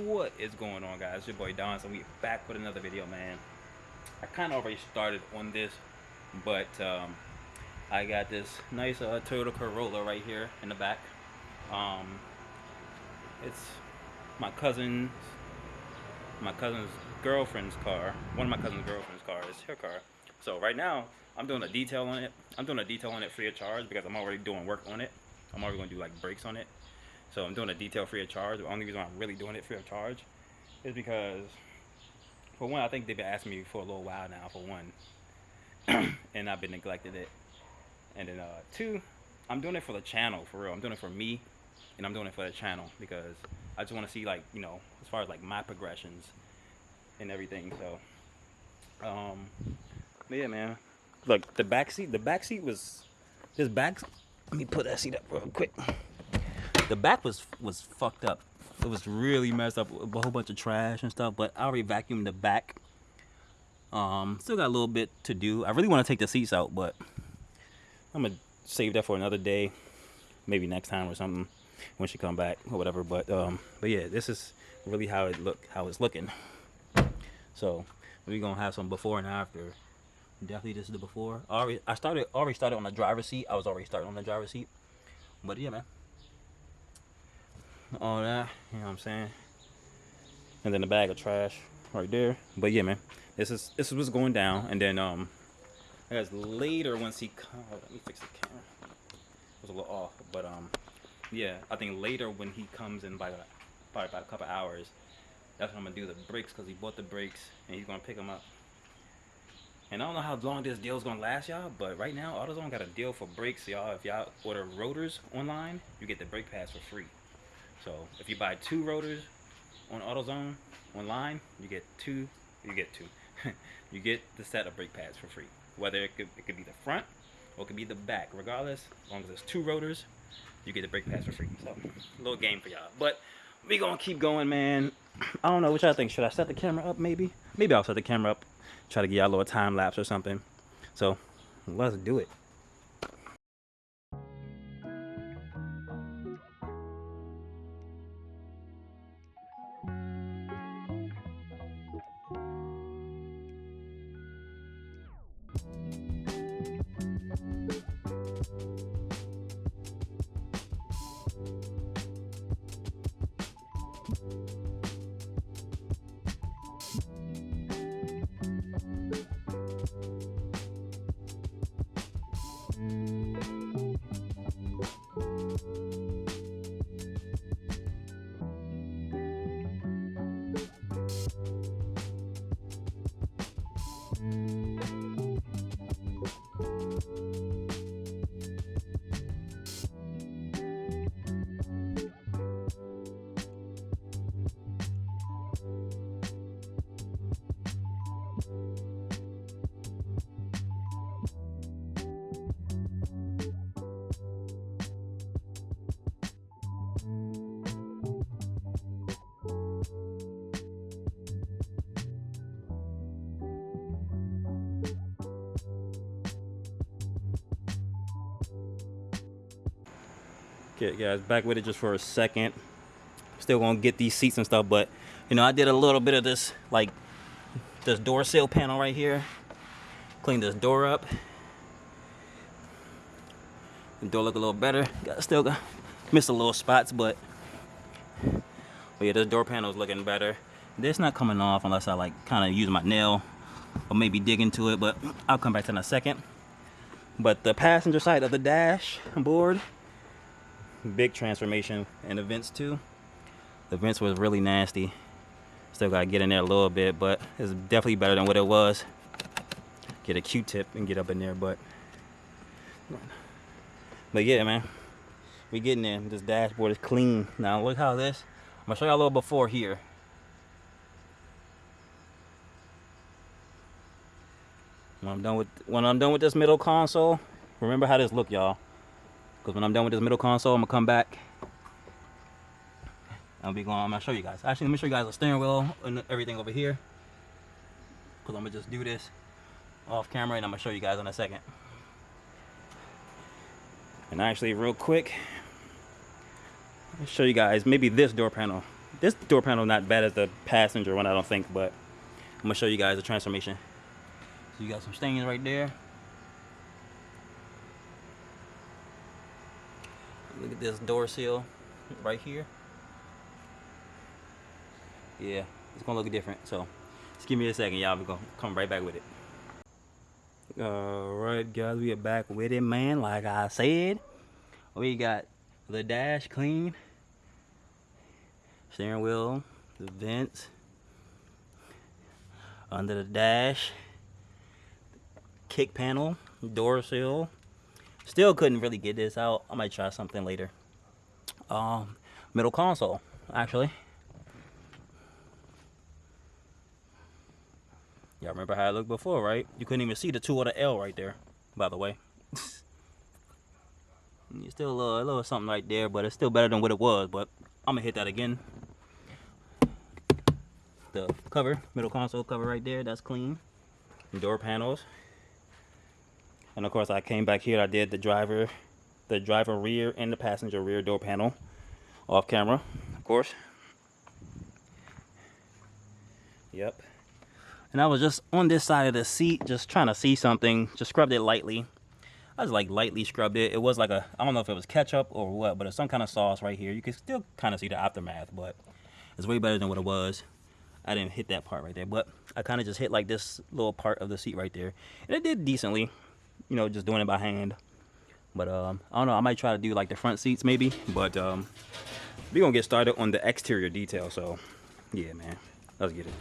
What is going on, guys? It's your boy Don, so we back with another video, man. I kind of already started on this, but I got this nice Toyota Corolla right here in the back. Um, it's my cousin's my cousin's girlfriend's car. One of my cousin's girlfriend's car is her car. So right now, I'm doing a detail on it. I'm doing a detail on it free of charge because I'm already doing work on it. I'm already going to do like brakes on it. So I'm doing a detail free of charge. The only reason I'm really doing it free of charge is because, for one, I think they've been asking me for a little while now, for one, and I've been neglecting it. And then two, I'm doing it for the channel, for real. I'm doing it for me, and I'm doing it for the channel because I just want to see, like, as far as like my progressions and everything. So, but yeah, man. Look, the back seat. The back seat was this back. Let me put that seat up real quick. The back was fucked up. It was really messed up with a whole bunch of trash and stuff. But I already vacuumed the back. Still got a little bit to do. I really want to take the seats out, but I'm gonna save that for another day, maybe next time or something when she come back or whatever. But yeah, this is really how it's looking. So we're gonna have some before and after. Definitely this is the before. Already started on the driver's seat. I was already starting on the driver's seat. But yeah, man. All that, you know what I'm saying? And then the bag of trash right there. But yeah, man. This is what's going down. And then I guess later once he comes, let me fix the camera. It was a little off, but yeah, I think later when he comes in by probably about a couple hours, that's when I'm gonna do the brakes because he bought the brakes and he's gonna pick them up. And I don't know how long this deal's gonna last, y'all, but right now AutoZone got a deal for brakes, y'all. If y'all order rotors online, you get the brake pads for free. So if you buy 2 rotors on AutoZone online, you get two. You get the set of brake pads for free. Whether it could be the front or it could be the back. Regardless, as long as there's 2 rotors, you get the brake pads for free. So a little game for y'all. But we gonna keep going, man. I don't know what y'all think. Should I set the camera up? Maybe I'll set the camera up. Try to get y'all a little time lapse or something. So let's do it. Okay, guys, back with it just for a second. Still gonna get these seats and stuff, but I did a little bit of this, like this door sill panel right here. Clean this door up. The door look a little better. Still got missed a little spots, but yeah, this door panel is looking better. This not coming off unless I like kind of use my nail or maybe dig into it, but I'll come back to that in a second. But the passenger side of the dashboard, big transformation, and the vents too. The vents was really nasty. Still gotta get in there a little bit, but it's definitely better than what it was. Get a Q-tip and get up in there, but yeah, man, we getting there. This dashboard is clean. Now look how this. I'm gonna show y'all a little before here. When I'm done with this middle console, remember how this look, y'all. Because when I'm done with this middle console, I'm gonna come back. I'm gonna show you guys. Actually, let me show you guys the steering wheel and everything over here. Because I'm gonna just do this off camera and I'm gonna show you guys in a second. And actually, real quick, I'll show you guys maybe this door panel. This door panel not bad as the passenger one, I don't think, but I'm gonna show you guys the transformation. So you got some stains right there. Look at this door seal right here. Yeah, it's gonna look different. So just give me a second, y'all. We're gonna come right back with it. Alright guys, we are back with it, man. Like I said, we got the dash clean, steering wheel, the vents under the dash, kick panel, door seal. Still couldn't really get this out. I might try something later. Middle console, actually. Y'all remember how it looked before, right? You couldn't even see the 2 or the L right there, by the way. Still a little something right there, but it's still better than what it was. But I'm gonna hit that again. The cover, middle console cover right there, that's clean. Door panels. And of course I came back here, I did the driver rear and the passenger rear door panel off camera, of course. Yep. And I was just on this side of the seat, just trying to see something. Just scrubbed it lightly. I just like lightly scrubbed it. It was like a, I don't know if it was ketchup or what, but it's some kind of sauce right here. You can still kind of see the aftermath, but it's way better than what it was. I didn't hit that part right there, but I kind of just hit like this little part of the seat right there. And it did decently, you know, just doing it by hand. But I don't know, I might try to do like the front seats maybe, but we're gonna get started on the exterior detail. So yeah, man, let's get it.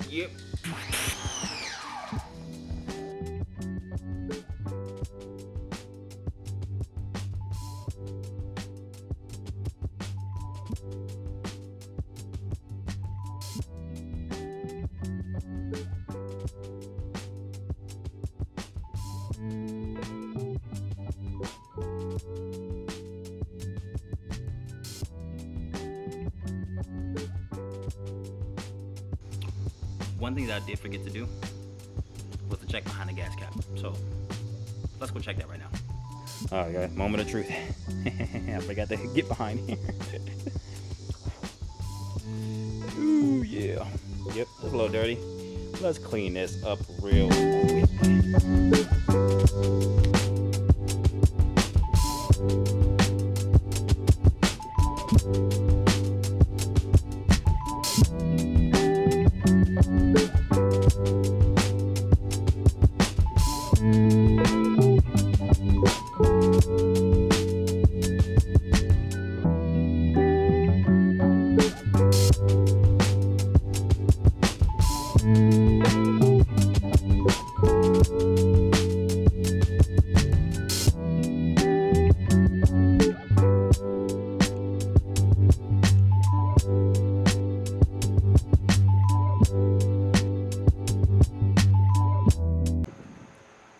Yep. One thing that I did forget to do was to check behind the gas cap. So let's go check that right now. All right, guys, moment of truth. I forgot to get behind here. Ooh, yeah. Yep, it's a little dirty. Let's clean this up real quick.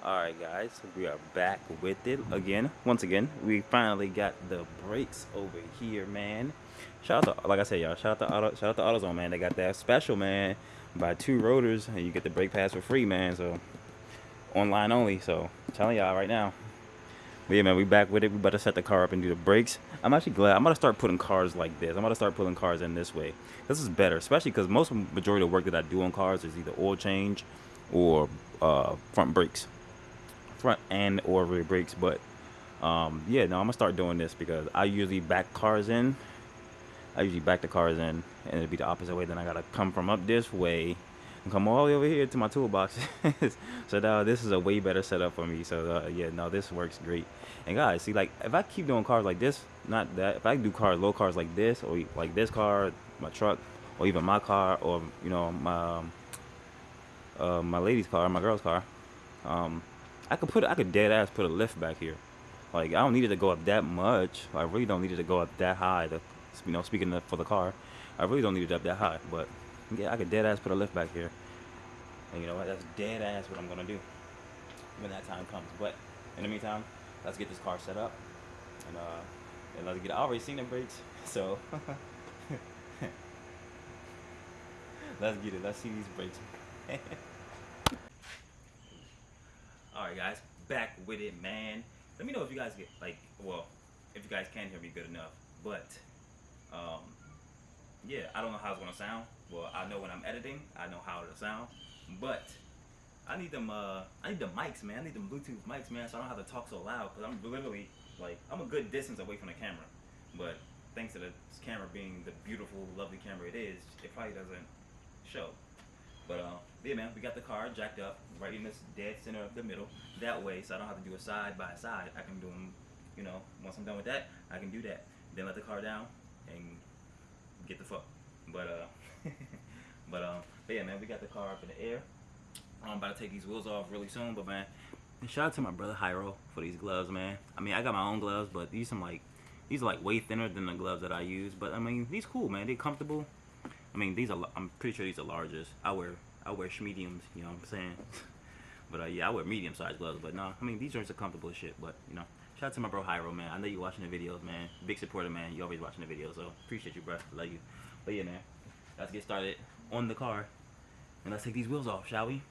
Alright guys, we are back with it again. Once again, we finally got the brakes over here, man. Shout out to, like I said, y'all. Shout out to AutoZone, man. They got that special, man. Buy 2 rotors and you get the brake pads for free, man. So online only. So I'm telling y'all right now. But yeah, man, we back with it. We about to set the car up and do the brakes. I'm actually glad. I'm gonna start putting cars like this. I'm gonna start putting cars in this way. This is better, especially because majority of the work that I do on cars is either oil change or front brakes, front and or rear brakes. But yeah, no, I'm gonna start doing this because I usually back cars in. I usually back the cars in, and it'd be the opposite way. Then I gotta come from up this way and come all the way over here to my toolbox. So now this is a way better setup for me. So yeah, no, this works great. And guys, see, like if I keep doing cars like this, not that, if I do low cars like this, or like this car, my truck, or even my car, or you know my lady's car, my girl's car, I could dead ass put a lift back here. Like I don't need it to go up that much. I really don't need it to go up that high. Speaking for the car, I really don't need it up that high. But yeah, I could dead ass put a lift back here. And you know what? That's dead ass what I'm gonna do when that time comes. But in the meantime, let's get this car set up and let's get. I already seen the brakes, so let's get it. Let's see these brakes. All right, guys, back with it, man. Let me know if you guys get if you guys can hear me good enough. But yeah, I don't know how it's gonna sound. Well, I know when I'm editing, I know how it'll sound. But I need them mics, man. I need them Bluetooth mics, man, so I don't have to talk so loud. Cause I'm literally I'm a good distance away from the camera. But thanks to this camera being the beautiful, lovely camera it is, it probably doesn't show. But yeah, man, we got the car jacked up right in this dead center of the middle. That way, so I don't have to do a side by side. I can do them, you know, once I'm done with that, I can do that. Then let the car down and get the fuck. But but yeah, man, we got the car up in the air. I'm about to take these wheels off really soon. But man, shout out to my brother Hyro for these gloves, man. I mean, I got my own gloves, but these are like way thinner than the gloves that I use. But I mean, these cool, man. They're comfortable. I mean, I'm pretty sure these are larges. I wear mediums, you know what I'm saying? But yeah, I wear medium sized gloves. But no, I mean, these joints are comfortable as shit. But you know, shout out to my bro Hyro, man. I know you watching the videos, man. Big supporter, man. You always watching the videos, so appreciate you, bro. Love you. But yeah, man, let's get started on the car and let's take these wheels off, shall we?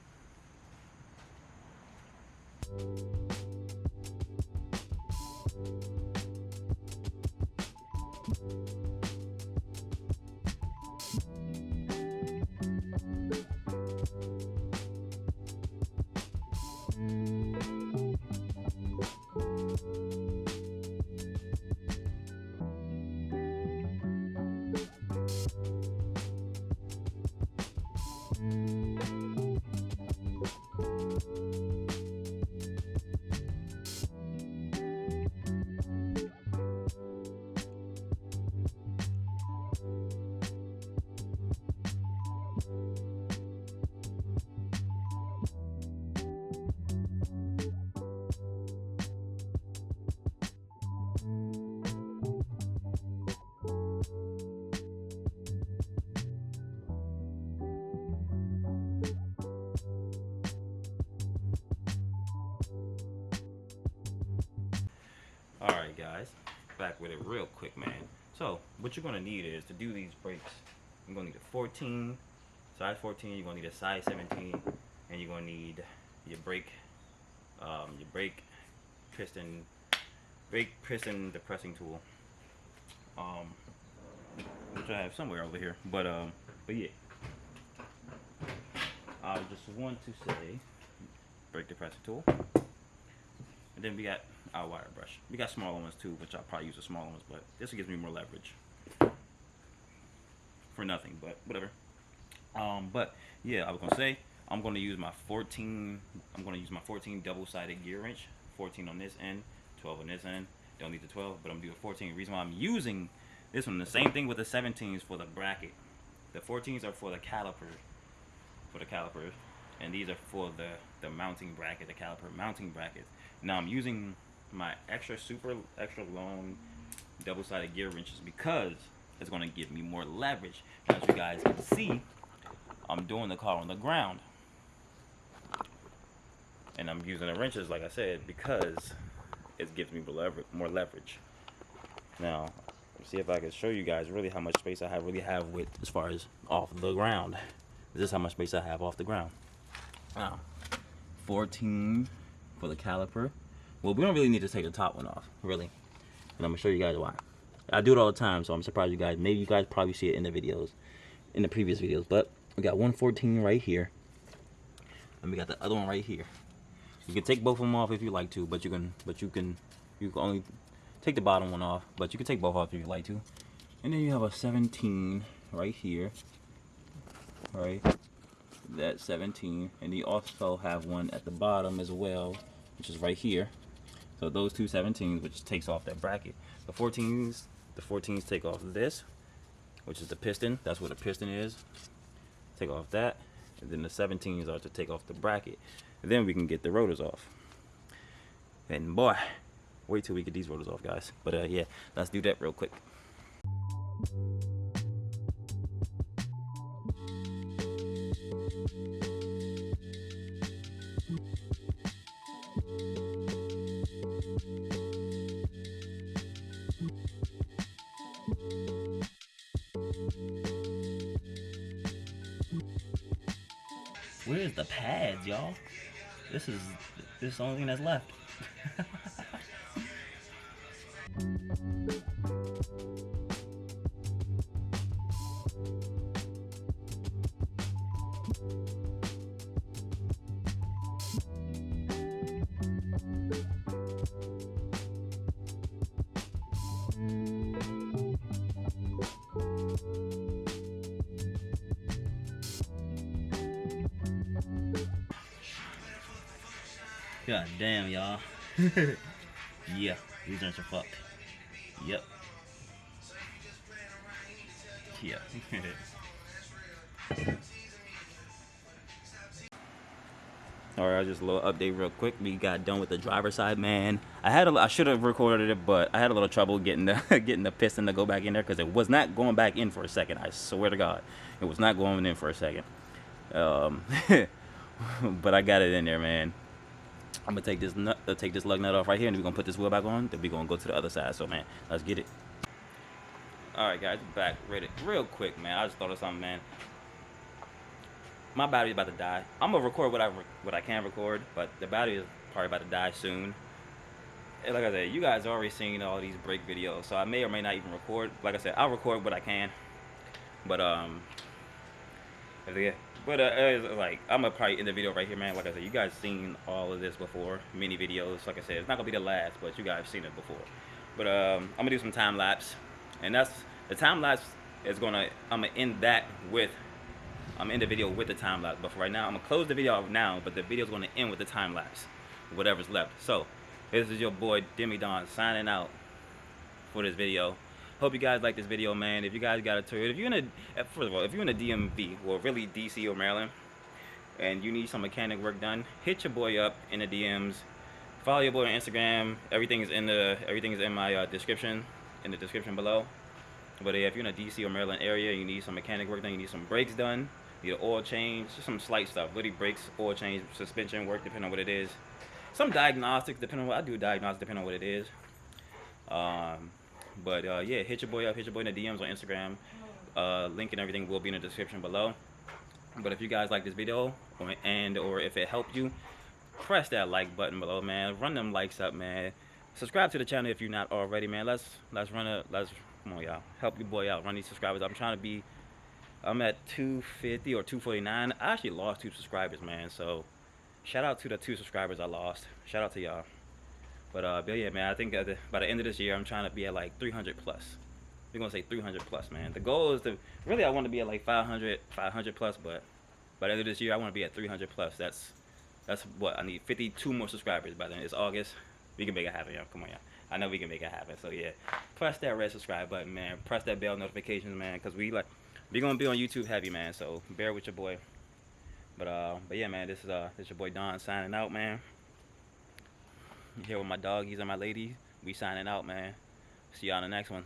Alright guys, back with it real quick, man. So, what you're going to need is, to do these brakes, you're going to need a 14, size 14, you're going to need a size 17, and you're going to need your brake piston depressing tool, which I have somewhere over here. But yeah, I just want to say brake depressing tool. And then we got our wire brush. We got smaller ones too, which I'll probably use the smaller ones, but this gives me more leverage. For nothing, but whatever. But yeah, I was gonna say I'm gonna use my 14 double-sided gear wrench. 14 on this end, 12 on this end. Don't need the 12, but I'm gonna do a 14. The reason why I'm using this one, the same thing with the 17s for the bracket. The 14s are for the calipers, and these are for the mounting bracket, the caliper mounting brackets. Now I'm using my extra long double-sided gear wrenches because it's going to give me more leverage. As you guys can see, I'm doing the car on the ground, and I'm using the wrenches, like I said, because it gives me more leverage. Now, see if I can show you guys really how much space I really have with as far as off the ground. This is how much space I have off the ground. Now, 14 for the caliper. Well, we don't really need to take the top one off, really. And I'm gonna show you guys why. I do it all the time, so I'm surprised you guys. Maybe you guys probably see it in the videos, in the previous videos. But we got 114 right here, and we got the other one right here. You can take both of them off if you like to, but you can only take the bottom one off, but you can take both off if you like to. And then you have a 17 right here, right? That's 17, and you also have one at the bottom as well, which is right here. So those two 17s, which takes off that bracket. The 14s take off this, which is the piston. That's what a piston is. Take off that, and then the 17s are to take off the bracket. And then we can get the rotors off. And boy, wait till we get these rotors off, guys. But yeah, let's do that real quick. Where's the pads, y'all? This is the only thing that's left. God damn, y'all. Yeah, these joints are fucked. Yep. Yeah. Alright, just a little update real quick. We got done with the driver's side, man. I should have recorded it, but I had a little trouble getting the piston to go back in there because it was not going back in for a second. I swear to God, it was not going in for a second. But I got it in there, man. I'm gonna take this lug nut off right here, and we're gonna put this wheel back on. Then we're gonna go to the other side. So, man, let's get it. All right, guys, back ready. Real quick, man. I just thought of something, man. My battery's about to die. I'm gonna record what I can record, but the battery is probably about to die soon. And like I said, you guys already seen all these brake videos, so I may or may not even record. Like I said, I'll record what I can. But like I'm gonna probably end the video right here, man. Like I said, you guys seen all of this before, mini videos. Like I said, it's not gonna be the last, but you guys seen it before. But I'm gonna do some time lapse, and that's the time lapse is I'm gonna end the video with the time lapse. But for right now, I'm gonna close the video now, but the video's gonna end with the time lapse, whatever's left. So this is your boy Demi Don signing out for this video. Hope you guys like this video, man. If you guys got a Toyota, if you're in a DMV, or really DC or Maryland, and you need some mechanic work done, hit your boy up in the DMs. Follow your boy on Instagram. Everything's in my description, in the description below. But if you're in a DC or Maryland area, you need some mechanic work done, you need some brakes done, you need an oil change, just some slight stuff. Really, brakes, oil change, suspension work, depending on what it is. Some diagnostics, depending on what I do. Diagnostics, depending on what it is. But yeah, hit your boy up, hit your boy in the DMs on Instagram. Link and everything will be in the description below. But if you guys like this video, or if it helped you, press that like button below, man. Run them likes up, man. Subscribe to the channel if you're not already, man. Let's come on, y'all. Help your boy out. Run these subscribers. I'm at 250 or 249. I actually lost 2 subscribers, man. So shout out to the 2 subscribers I lost. Shout out to y'all. But yeah, man, I think by the end of this year, I'm trying to be at like 300 plus. We're gonna say 300 plus, man. The goal is I want to be at like 500 plus, but by the end of this year, I want to be at 300 plus. That's what I need. 52 more subscribers by then. It's August. We can make it happen, y'all. Come on, y'all. I know we can make it happen. So yeah, press that red subscribe button, man. Press that bell notifications, man, because we gonna be on YouTube heavy, man. So bear with your boy. But yeah, man, this is your boy Don signing out, man. Here with my doggies and my ladies. We signing out, man. See y'all on the next one.